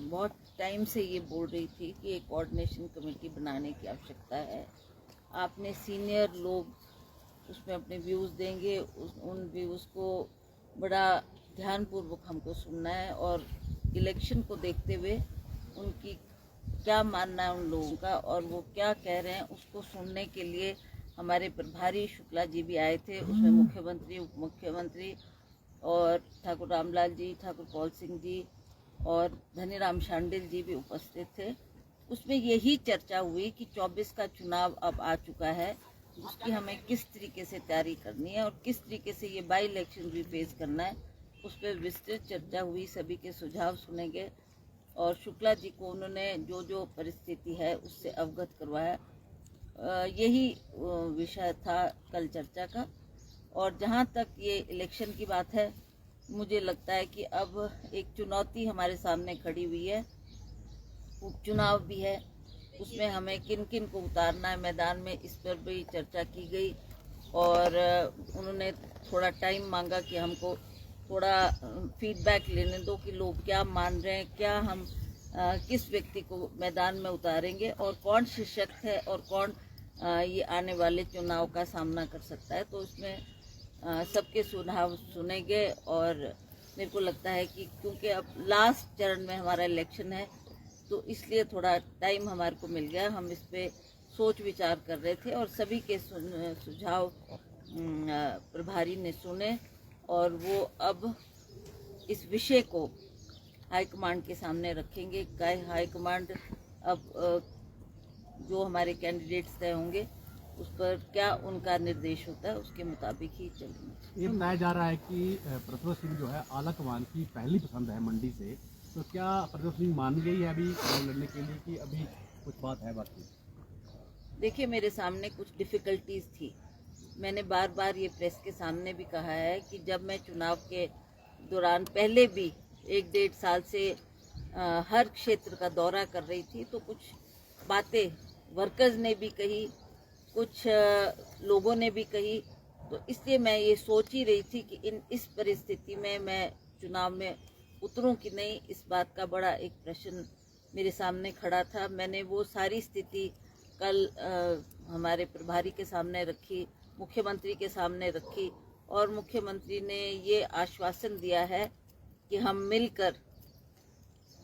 बहुत टाइम से ये बोल रही थी कि एक कोऑर्डिनेशन कमेटी बनाने की आवश्यकता है। आपने सीनियर लोग उसमें अपने व्यूज़ देंगे, उन व्यूज़ को बड़ा ध्यानपूर्वक हमको सुनना है और इलेक्शन को देखते हुए उनकी क्या मानना है उन लोगों का और वो क्या कह रहे हैं उसको सुनने के लिए हमारे प्रभारी शुक्ला जी भी आए थे। उसमें मुख्यमंत्री, उप मुख्यमंत्री और ठाकुर रामलाल जी, ठाकुर कौल सिंह जी और धनीराम शांडिल जी भी उपस्थित थे। उसमें यही चर्चा हुई कि 24 का चुनाव अब आ चुका है, उसकी हमें किस तरीके से तैयारी करनी है और किस तरीके से ये बाई इलेक्शन भी फेस करना है, उस पर विस्तृत चर्चा हुई। सभी के सुझाव सुने गए और शुक्ला जी को उन्होंने जो जो परिस्थिति है उससे अवगत करवाया। यही विषय था कल चर्चा का। और जहाँ तक ये इलेक्शन की बात है, मुझे लगता है कि अब एक चुनौती हमारे सामने खड़ी हुई है, उपचुनाव भी है, उसमें हमें किन किन को उतारना है मैदान में, इस पर भी चर्चा की गई। और उन्होंने थोड़ा टाइम मांगा कि हमको थोड़ा फीडबैक लेने दो कि लोग क्या मान रहे हैं, क्या हम किस व्यक्ति को मैदान में उतारेंगे और कौन सशक्त है और कौन ये आने वाले चुनाव का सामना कर सकता है। तो उसमें सबके सुझाव सुने गए और मेरे को लगता है कि क्योंकि अब लास्ट चरण में हमारा इलेक्शन है तो इसलिए थोड़ा टाइम हमारे को मिल गया। हम इस पे सोच विचार कर रहे थे और सभी के सुझाव प्रभारी ने सुने और वो अब इस विषय को हाईकमांड के सामने रखेंगे। हाईकमांड अब जो हमारे कैंडिडेट्स तय होंगे उस पर क्या उनका निर्देश होता है उसके मुताबिक ही चलेंगे। ये बताया जा रहा है कि प्रतिभा सिंह जो है आला कमान की पहली पसंद है मंडी से, तो क्या प्रतिभा सिंह मान गई है अभी लड़ने के लिए कि अभी कुछ बात है बाकी? देखिए, मेरे सामने कुछ डिफ़िकल्टीज थी। मैंने बार बार ये प्रेस के सामने भी कहा है कि जब मैं चुनाव के दौरान पहले भी 1-1.5 साल से हर क्षेत्र का दौरा कर रही थी तो कुछ बातें वर्कर्स ने भी कही, कुछ लोगों ने भी कही, तो इसलिए मैं ये सोच ही रही थी कि इस परिस्थिति में मैं चुनाव में उतरूं कि नहीं। इस बात का बड़ा एक प्रश्न मेरे सामने खड़ा था। मैंने वो सारी स्थिति कल हमारे प्रभारी के सामने रखी, मुख्यमंत्री के सामने रखी और मुख्यमंत्री ने ये आश्वासन दिया है कि हम मिलकर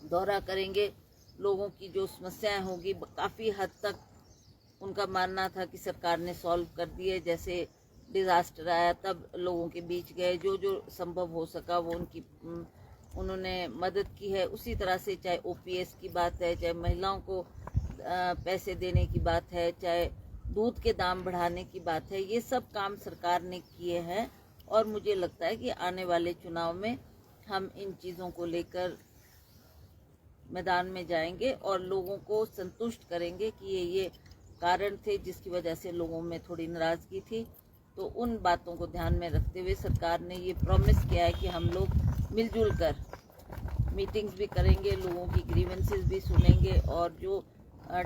दौरा करेंगे। लोगों की जो समस्याएं होगी काफ़ी हद तक उनका मानना था कि सरकार ने सॉल्व कर दिए। जैसे डिज़ास्टर आया तब लोगों के बीच गए, जो जो संभव हो सका वो उन्होंने मदद की है। उसी तरह से चाहे ओपीएस की बात है, चाहे महिलाओं को पैसे देने की बात है, चाहे दूध के दाम बढ़ाने की बात है, ये सब काम सरकार ने किए हैं। और मुझे लगता है कि आने वाले चुनाव में हम इन चीज़ों को लेकर मैदान में जाएंगे और लोगों को संतुष्ट करेंगे कि ये कारण थे जिसकी वजह से लोगों में थोड़ी नाराज़गी थी। तो उन बातों को ध्यान में रखते हुए सरकार ने ये प्रॉमिस किया है कि हम लोग मिलजुल कर मीटिंग्स भी करेंगे, लोगों की ग्रीवेंसेस भी सुनेंगे और जो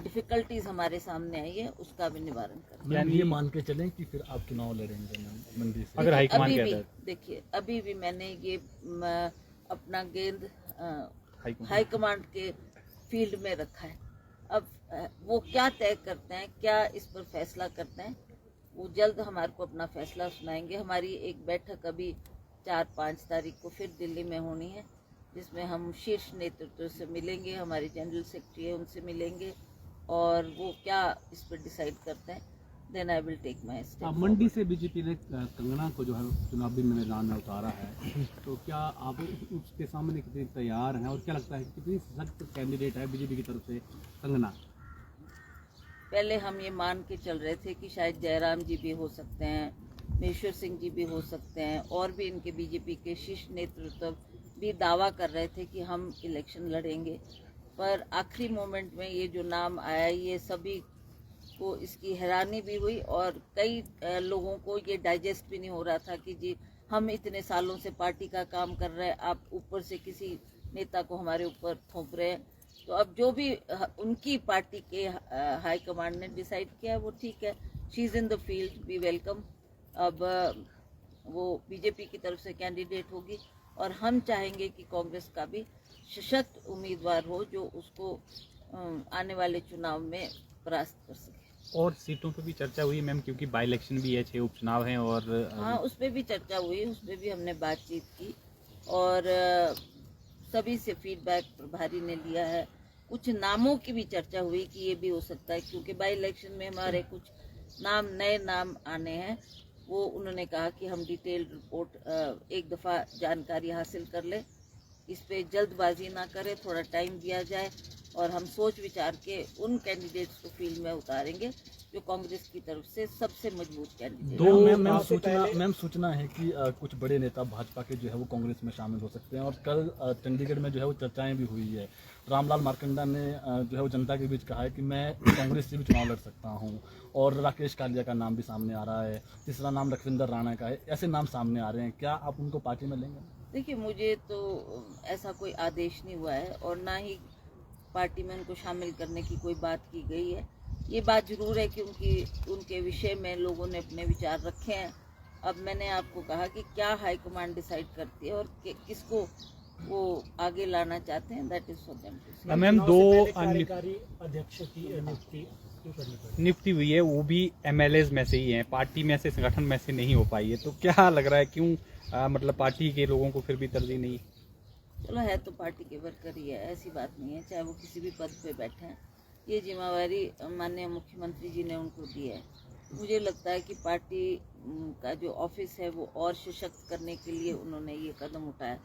डिफ़िकल्टीज हमारे सामने आई है उसका भी निवारण करेंगे। यानी ये मान के चलें कि फिर आप चुनाव लड़ेंगे मंडी से? अगर हाईकमान कहता है। देखिए, अभी भी मैंने ये अपना गेंद हाईकमांड के फील्ड में रखा है। अब वो क्या तय करते हैं, क्या इस पर फैसला करते हैं, वो जल्द हमारे को अपना फैसला सुनाएंगे। हमारी एक बैठक अभी 4-5 तारीख को फिर दिल्ली में होनी है, जिसमें हम शीर्ष नेतृत्व से मिलेंगे, हमारे जनरल सेक्रेटरी है उनसे मिलेंगे और वो क्या इस पर डिसाइड करते हैं, then I will take my step. Mandi से बीजेपी ने कंगना को जो है चुनावी मैदान में उतारा है, तो क्या आप उसके सामने कितनी तैयार हैं और क्या लगता है कितनी सख्त कैंडिडेट है बीजेपी की तरफ से कंगना? पहले हम ये मान के चल रहे थे कि शायद जयराम जी भी हो सकते हैं, महेश्वर सिंह जी भी हो सकते हैं और भी इनके बीजेपी के शीर्ष नेतृत्व भी दावा कर रहे थे कि हम इलेक्शन लड़ेंगे। पर आखिरी मोमेंट में ये जो नाम आया, ये सभी को इसकी हैरानी भी हुई और कई लोगों को ये डाइजेस्ट भी नहीं हो रहा था कि जी हम इतने सालों से पार्टी का काम कर रहे हैं, आप ऊपर से किसी नेता को हमारे ऊपर थोप रहे हैं। तो अब जो भी उनकी पार्टी के हाई कमांड ने डिसाइड किया है वो ठीक है, she is in the field, we welcome. अब वो बीजेपी की तरफ से कैंडिडेट होगी और हम चाहेंगे कि कांग्रेस का भी सशक्त उम्मीदवार हो जो उसको आने वाले चुनाव में परास्त कर सके। और सीटों पर भी चर्चा हुई मैम, क्योंकि बाई इलेक्शन भी है, 6 उपचुनाव हैं और हाँ, उस पर भी चर्चा हुई, उस पर भी हमने बातचीत की और सभी से फीडबैक प्रभारी ने लिया है। कुछ नामों की भी चर्चा हुई कि ये भी हो सकता है, क्योंकि बाई इलेक्शन में हमारे कुछ नए नाम आने हैं। वो उन्होंने कहा कि हम डिटेल्ड रिपोर्ट एक दफ़ा जानकारी हासिल कर ले, इस पे जल्दबाजी ना करें, थोड़ा टाइम दिया जाए और हम सोच विचार के उन कैंडिडेट्स को फील्ड में उतारेंगे जो कांग्रेस की तरफ से सबसे मजबूत कैंडिडेट। मैम सूचना है कि कुछ बड़े नेता भाजपा के जो है वो कांग्रेस में शामिल हो सकते हैं, और कल चंडीगढ़ में जो है वो चर्चाएं भी हुई है। रामलाल मार्कंडा ने जो है वो जनता के बीच कहा है कि मैं कांग्रेस से भी चुनाव लड़ सकता हूं, और राकेश कालिया का नाम भी सामने आ रहा है, तीसरा नाम लखविंदर राणा का है। ऐसे नाम सामने आ रहे हैं, क्या आप उनको पार्टी में लेंगे? देखिए, मुझे तो ऐसा कोई आदेश नहीं हुआ है और ना ही पार्टी में उनको शामिल करने की कोई बात की गई है। ये बात जरूर है कि उनके विषय में लोगों ने अपने विचार रखे हैं। अब मैंने आपको कहा कि क्या हाईकमांड डिसाइड करती है और किसको वो आगे लाना चाहते हैं, that is for them. Ma'am, 2 कार्यकारी अध्यक्ष की नियुक्ति हुई है, वो भी एमएलएज में से ही है, पार्टी में से, संगठन में से नहीं हो पाई है। तो क्या लग रहा है, क्यों मतलब पार्टी के लोगों को फिर भी तरजीह नहीं? चलो, है तो पार्टी के वर्कर ही है, ऐसी बात नहीं है, चाहे वो किसी भी पद पे बैठे हैं। ये जिम्मेवारी माननीय मुख्यमंत्री जी ने उनको दी है। मुझे लगता है कि पार्टी का जो ऑफिस है वो और सशक्त करने के लिए उन्होंने ये कदम उठाया,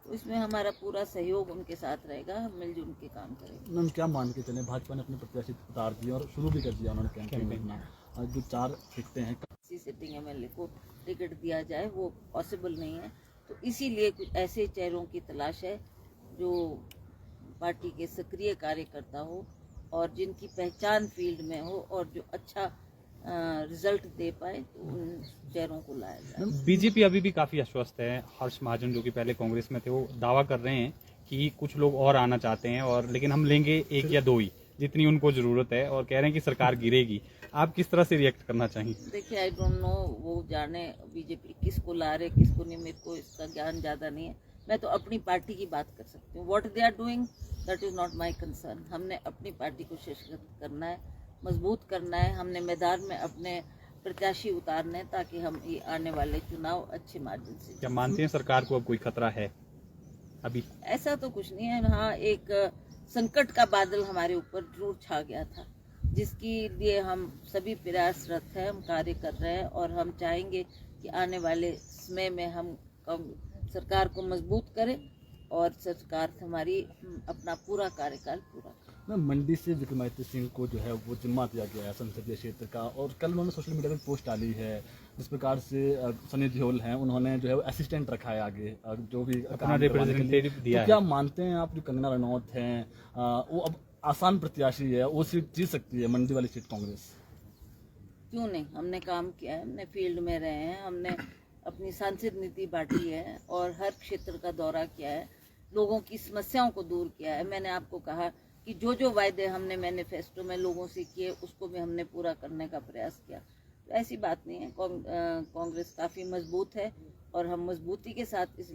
तो इसमें हमारा पूरा सहयोग उनके साथ रहेगा, हम मिलजुल के काम करेंगे। मैम, क्या मान के चले, भाजपा ने अपने प्रत्याशी उतार दिए और शुरू भी कर दिया उन्होंने कैंपेन करना, जो 4 टिकटें हैं किसी सिटिंग एमएलए को टिकट दिया जाए वो पॉसिबल नहीं है, तो इसीलिए कुछ ऐसे चेहरों की तलाश है जो पार्टी के सक्रिय कार्यकर्ता हो और जिनकी पहचान फील्ड में हो और जो अच्छा रिजल्ट दे पाए, तो उन चेहरों को लाया जाए। बीजेपी अभी भी काफी आश्वस्त है। हर्ष महाजन जो कि पहले कांग्रेस में थे, वो दावा कर रहे हैं कि कुछ लोग और आना चाहते हैं, और लेकिन हम लेंगे 1 या 2 ही, जितनी उनको जरूरत है, और कह रहे हैं कि सरकार गिरेगी। आप किस तरह से रिएक्ट करना चाहिए? देखिए, आई डोंट नो, वो जाने बीजेपी किसको ला रहे किसको नहीं, मेरे को इसका ज्ञान ज़्यादा नहीं है। मैं तो अपनी पार्टी की बात कर सकती हूँ। What they are doing, that is not my concern. हमने अपनी पार्टी को सशक्त करना है, मजबूत करना है, हमने मैदान में अपने प्रत्याशी उतारने हैं ताकि हम ये आने वाले चुनाव अच्छे मार्जिन से। क्या मानते हैं सरकार को अब कोई खतरा है अभी? ऐसा तो कुछ नहीं है। हाँ, एक संकट का बादल हमारे ऊपर जरूर छा गया था, जिसके लिए हम सभी प्रयासरत हैं, हम कार्य कर रहे हैं और हम चाहेंगे कि आने वाले समय में हम सरकार को मजबूत करें और सरकार हमारी अपना पूरा कार्यकाल पूरा करे। मैम, मंडी से विक्रमादित्य सिंह को जो है वो जिम्मा दिया गया है संसदीय क्षेत्र का, और कल उन्होंने सोशल मीडिया पर पोस्ट डाली है जिस प्रकार से सनी देओल हैं, उन्होंने जो है वो असिस्टेंट रखा है आगे, जो भी अपना रिप्रेजेंटेटिव दिया तो है। क्या मानते हैं आप, जो कंगना रनौत हैं वो अब आसान प्रत्याशी है, वो सीट जीत सकती है मंडी वाली सीट कांग्रेस? क्यों नहीं, हमने काम किया है, हमने फील्ड में रहे हैं, हमने अपनी सांसद नीति बांटी है और हर क्षेत्र का दौरा किया है, लोगों की समस्याओं को दूर किया है। मैंने आपको कहा कि जो वायदे हमने मैनिफेस्टो में लोगों से किए उसको भी हमने पूरा करने का प्रयास किया। तो ऐसी बात नहीं है, कांग्रेस काफ़ी मजबूत है और हम मजबूती के साथ इस